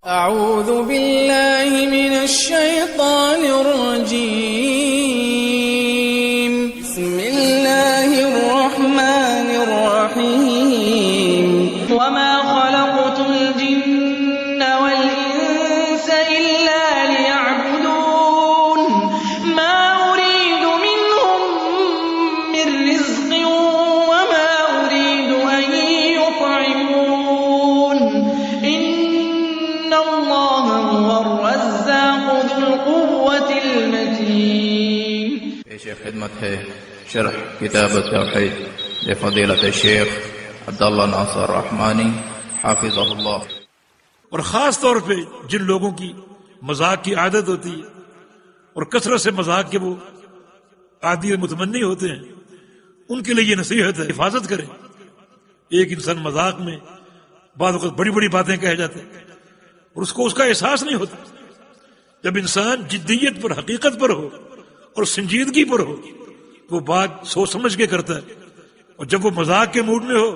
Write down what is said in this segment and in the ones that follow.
أعوذ بالله من الشيطان الرجيم بسم الله الرحمن الرحيم وما خلقت الجن والإنس إلا ليعبدون ما أريد منهم من رزق وما أريد أن يطعمون إن الله هو الرزاق ذو القوة المتين. پیش خدمت ہے شرح کتاب التوحید لفضیلۃ الشیخ عبداللہ ناصر رحمانی حافظہ اللہ. اور خاص طور پہ جن لوگوں کی مذاق کی عادت ہوتی ہے اور کثرت سے مذاق کے وہ عادی اور متمنی ہوتے ہیں، ان کے لیے یہ نصیحت ہے حفاظت کریں. ایک انسان مذاق میں بعض وقت بڑی بڑی باتیں کہہ جاتے ہیں اور اس کو اس کا احساس نہیں ہوتا. جب انسان جدیت پر، حقیقت پر ہو اور سنجیدگی پر ہو تو وہ بات سوچ سمجھ کے کرتا ہے، اور جب وہ مذاق کے موڈ میں ہو،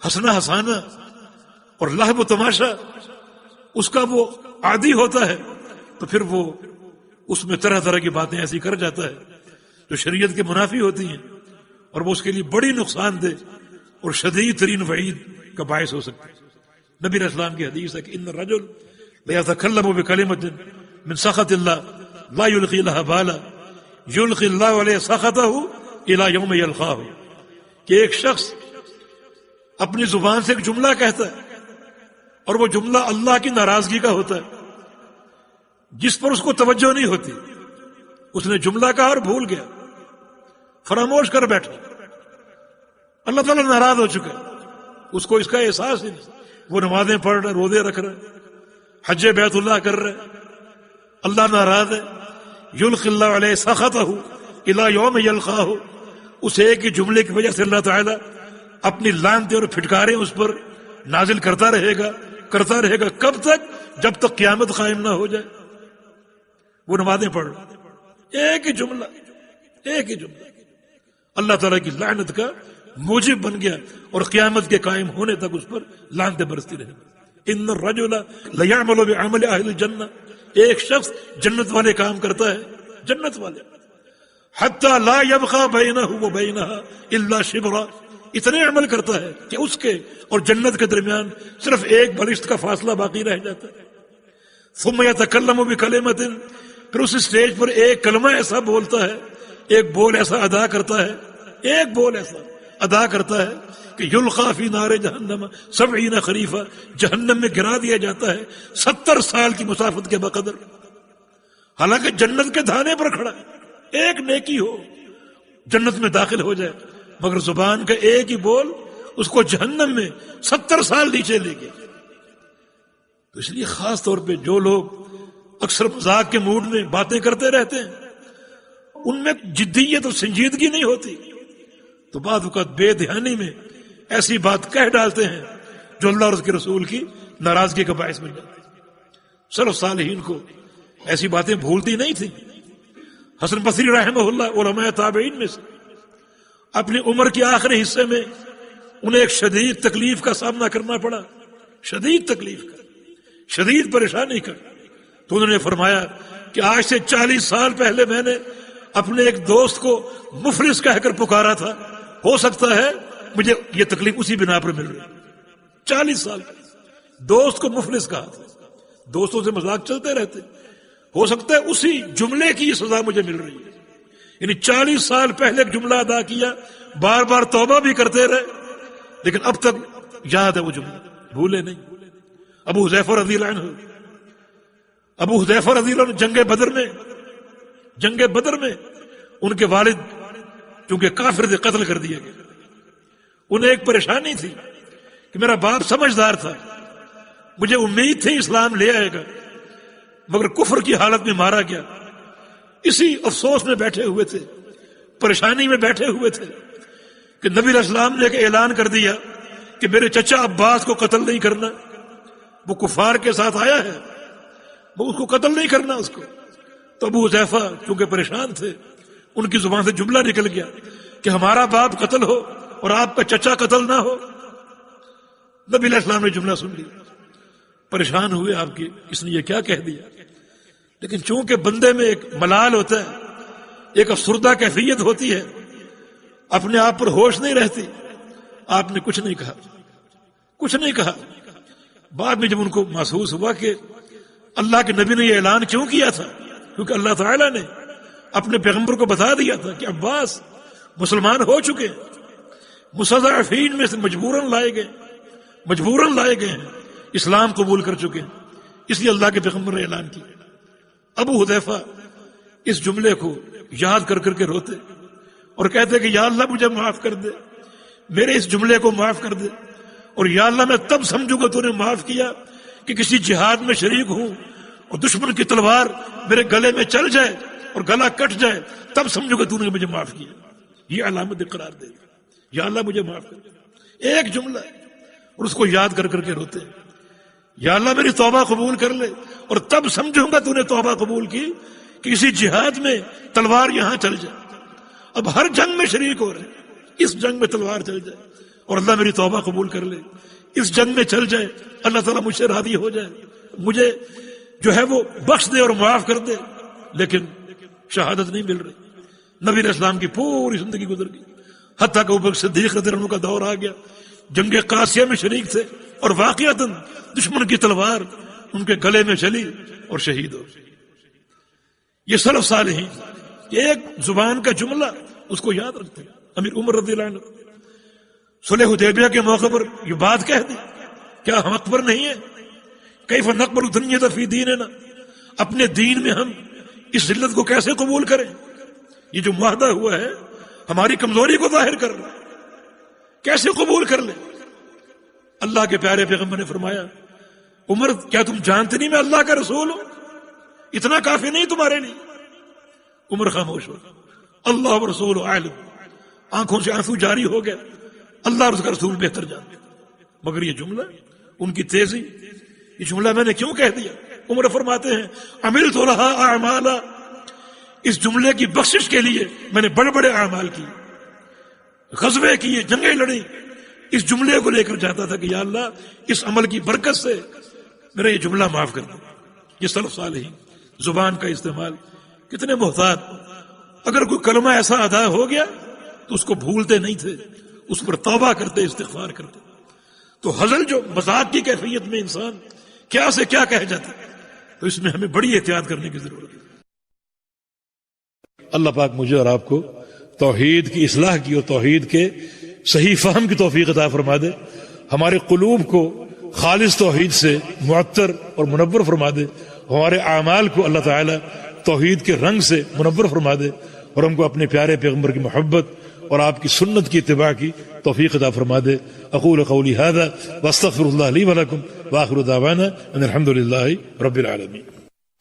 ہنسنا ہنسانا اور لہو و تماشا اس کا وہ عادی ہوتا ہے، تو پھر وہ اس میں طرح طرح کی باتیں ایسی کر جاتا ہے جو شریعت کے منافی ہوتی ہیں، اور وہ اس کے لیے بڑی نقصان دہ اور شدید ترین وعید کا باعث ہو سکتا ہے. نبی علیہ السلام کی حدیث ہے کہ ان الرجل لیتکلم بکلمۃ من سخط اللہ لا یلقی لها بالا یلقی اللہ علیہ سخطہ الی یوم یلقاہ، کہ ایک شخص اپنی زبان سے ایک جملہ کہتا ہے اور وہ جملہ اللہ کی ناراضگی کا ہوتا ہے، جس پر اس کو توجہ نہیں ہوتی. اس نے جملہ کہا اور بھول گیا، فراموش کر بیٹھا، اللہ تعالیٰ ناراض ہو چکا ہے، اس کو اس کا احساس ہی نہیں. وہ نمازیں پڑھ رہے، روزے رکھ رہے، حج بیت اللہ کر رہے، اللہ ناراض ہے. یلقی اللہ علیہ سخطہ الی یوم یلقاہ، اس ایک ہی جملے کی وجہ سے اللہ تعالیٰ اپنی لعنتیں اور پھٹکاریں اس پر نازل کرتا رہے گا. کب تک؟ جب تک قیامت قائم نہ ہو جائے. وہ نمازیں پڑھ رہے، ایک ہی جملہ اللہ تعالیٰ کی لعنت کا موجب بن گیا، اور قیامت کے قائم ہونے تک اس پر لعنتیں برستی رہیں. ان الرجل لیعمل بعمل اہل الجنہ، ایک شخص جنت والے کام کرتا ہے، جنت والے، حتی لا یبقى بینہ وبینہا الا شبرا، اتنے عمل کرتا ہے کہ اس کے اور جنت کے درمیان صرف ایک بلشت کا فاصلہ باقی رہ جاتا ہے. ثم یتکلم بکلمۃ، پھر اس اسٹیج پر ایک کلمہ ایسا بولتا ہے، ایک بول ایسا ادا کرتا ہے کہ یلقا فی نار جہنم 70 خریفہ، جہنم میں گرا دیا جاتا ہے 70 سال کی مسافت کے بقدر، حالانکہ جنت کے دھانے پر کھڑا ہے. ایک نیکی ہو جنت میں داخل ہو جائے، مگر زبان کا ایک ہی بول اس کو جہنم میں 70 سال نیچے لے گیا. تو اس لیے خاص طور پہ جو لوگ اکثر مذاق کے موڈ میں باتیں کرتے رہتے ہیں، ان میں جدیت اور سنجیدگی نہیں ہوتی، تو بعض اوقات بے دھیانی میں ایسی بات کہہ ڈالتے ہیں جو اللہ اور اس کے رسول کی ناراضگی کا باعث بن جاتی ہے. سلف صالحین کو ایسی باتیں بھولتی نہیں تھیں. حسن بصری رحمہ اللہ علماء تابعین میں سے، اپنی عمر کے آخری حصے میں انہیں ایک شدید تکلیف کا سامنا کرنا پڑا، شدید تکلیف کا، شدید پریشانی کا. تو انہوں نے فرمایا کہ آج سے 40 سال پہلے میں نے اپنے ایک دوست کو مفلس کہہ کر پکارا تھا، ہو سکتا ہے مجھے یہ تکلیف اسی بنا پر مل رہی. 40 سال دوست کو مفلس کہا تھا. دوستوں سے مذاق چلتے رہتے، ہو سکتا ہے اسی جملے کی سزا مجھے مل رہی ہے. یعنی 40 سال پہلے ایک جملہ ادا کیا، بار بار توبہ بھی کرتے رہے، لیکن اب تک یاد ہے وہ جملہ، بھولے نہیں. ابو حذیفہ رضی اللہ عنہ جنگ بدر میں ان کے والد چونکہ کافر تھے، قتل کر دیا گیا. انہیں ایک پریشانی تھی کہ میرا باپ سمجھدار تھا، مجھے امید تھی اسلام لے آئے گا، مگر کفر کی حالت میں مارا گیا. اسی افسوس میں بیٹھے ہوئے تھے، پریشانی میں بیٹھے ہوئے تھے کہ نبی علیہ السلام نے ایک اعلان کر دیا کہ میرے چچا عباس کو قتل نہیں کرنا، وہ کفار کے ساتھ آیا ہے، وہ اس کو قتل نہیں کرنا اس کو. تو ابو حذیفہ چونکہ پریشان تھے، ان کی زبان سے جملہ نکل گیا کہ ہمارا باپ قتل ہو اور آپ کا چچا قتل نہ ہو. نبی علیہ السلام نے جملہ سن لیا. پریشان ہوئے آپ کی اس نے یہ کیا کہہ دیا، لیکن چونکہ بندے میں ایک ملال ہوتا ہے، ایک افسردہ کیفیت ہوتی ہے، اپنے آپ پر ہوش نہیں رہتی، آپ نے کچھ نہیں کہا، کچھ نہیں کہا۔ بعد میں جب ان کو محسوس ہوا کہ اللہ کے نبی نے یہ اعلان کیوں کیا تھا، کیونکہ اللہ تعالیٰ نے اپنے پیغمبر کو بتا دیا تھا کہ عباس مسلمان ہو چکے ہیں، مستضعفین میں سے مجبوراً لائے گئے ہیں، اسلام قبول کر چکے ہیں، اس لیے اللہ کے پیغمبر نے اعلان کیا۔ ابو حذیفہ اس جملے کو یاد کر کر کے روتے اور کہتے کہ یا اللہ مجھے معاف کر دے، میرے اس جملے کو معاف کر دے، اور یا اللہ میں تب سمجھوں گا تو نے معاف کیا کہ کسی جہاد میں شریک ہوں اور دشمن کی تلوار میرے گلے میں چل جائے اور گلا کٹ جائے، تب سمجھو گا تو نے مجھے معاف کیا۔ یہ علامت قرار دے گا، یا اللہ مجھے معاف کر دے، ایک جملہ ہے، اور اس کو یاد کر کر کے روتے ہیں، یا اللہ میری توبہ قبول کر لے، اور تب سمجھوں گا تو نے توبہ قبول کی کہ کسی جہاد میں تلوار یہاں چل جائے۔ اب ہر جنگ میں شریک ہو رہے ہیں، اس جنگ میں تلوار چل جائے اور اللہ میری توبہ قبول کر لے، اس جنگ میں چل جائے، اللہ تعالیٰ مجھ سے راضی ہو جائے، مجھے جو ہے وہ بخش دے اور معاف کر دے، لیکن شہادت نہیں مل رہی۔ نبی علیہ السلام کی پوری زندگی گزر گئی، حتیٰ کہ ابوبکر صدیق رضی اللہ عنہ کا دور آ گیا، جنگ قاسیہ میں شریک تھے اور واقعتاً دشمن کی تلوار ان کے گلے میں چلی اور شہید ہو گئے۔ یہ سلف صالحین ایک زبان کا جملہ اس کو یاد رکھتے ہیں۔ امیر عمر رضی اللہ عنہ صلح حدیبیہ کے موقع پر یہ بات کہہ دی، کیا ہم اکبر نہیں ہیں؟ کیف نقبل دنیت فی دیننا، اپنے دین میں ہم اس ذلت کو کیسے قبول کریں؟ یہ جو معاہدہ ہوا ہے ہماری کمزوری کو ظاہر کر رہا ہے، کیسے قبول کر لیں؟ اللہ کے پیارے پیغمبر نے فرمایا عمر کیا تم جانتے نہیں میں اللہ کا رسول ہوں؟ اتنا کافی نہیں تمہارے لیے؟ عمر خاموش ہو، اللہ و رسول عالم، آنکھوں سے آنسو جاری ہو گیا، اللہ اور اس کا رسول بہتر جانتے۔ مگر یہ جملہ ان کی تیزی، یہ جملہ میں نے کیوں کہہ دیا؟ عمر فرماتے ہیں عملت لہا اعمالا، اس جملے کی بخشش کے لیے میں نے بڑے بڑے اعمال کیے، غزوے کیے، جنگیں لڑی، اس جملے کو لے کر چاہتا تھا کہ یا اللہ اس عمل کی برکت سے میرا یہ جملہ معاف کر دو۔ یہ سلف صالحین زبان کا استعمال کتنے محتاط، اگر کوئی کلمہ ایسا ادا ہو گیا تو اس کو بھولتے نہیں تھے، اس پر توبہ کرتے، استغفار کرتے۔ تو ہزل جو مذاق کی کیفیت میں انسان کیا سے کیا کہہ جاتا ہے، تو اس میں ہمیں بڑی احتیاط کرنے کی ضرورت ہے۔ اللہ پاک مجھے اور آپ کو توحید کی اصلاح کی اور توحید کے صحیح فہم کی توفیق عطا فرما دے، ہمارے قلوب کو خالص توحید سے معطر اور منور فرما دے، ہمارے اعمال کو اللہ تعالی توحید کے رنگ سے منور فرما دے، اور ہم کو اپنے پیارے پیغمبر کی محبت اور آپ کی سنت کی اتباع کی توفیق عطا فرما دے۔ اقول قولی ھذا واستغفر اللہ لی ولکم وآخر دعوانا ان الحمد للہ رب العالمین۔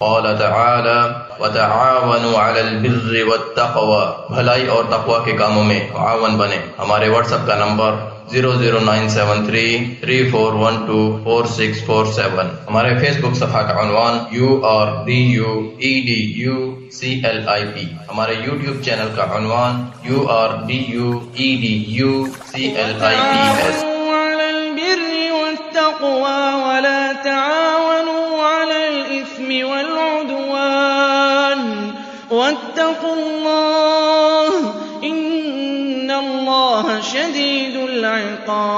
قال تعالی وتعاونوا علی البر والتقوی، بھلائی اور تقوی کے کاموں میں معاون بنے۔ ہمارے واٹس ایپ کا نمبر 00973 34124647۔ ہمارے فیس بک صفحہ کا عنوان URDUEDUCLIP۔ ہمارے یوٹیوب چینل کا عنوان URDUEDUCLIPS۔ على البر والتقوى ولا تعاونوا على الإثم والعدوان واتقوا الله إن الله شديد العقاب۔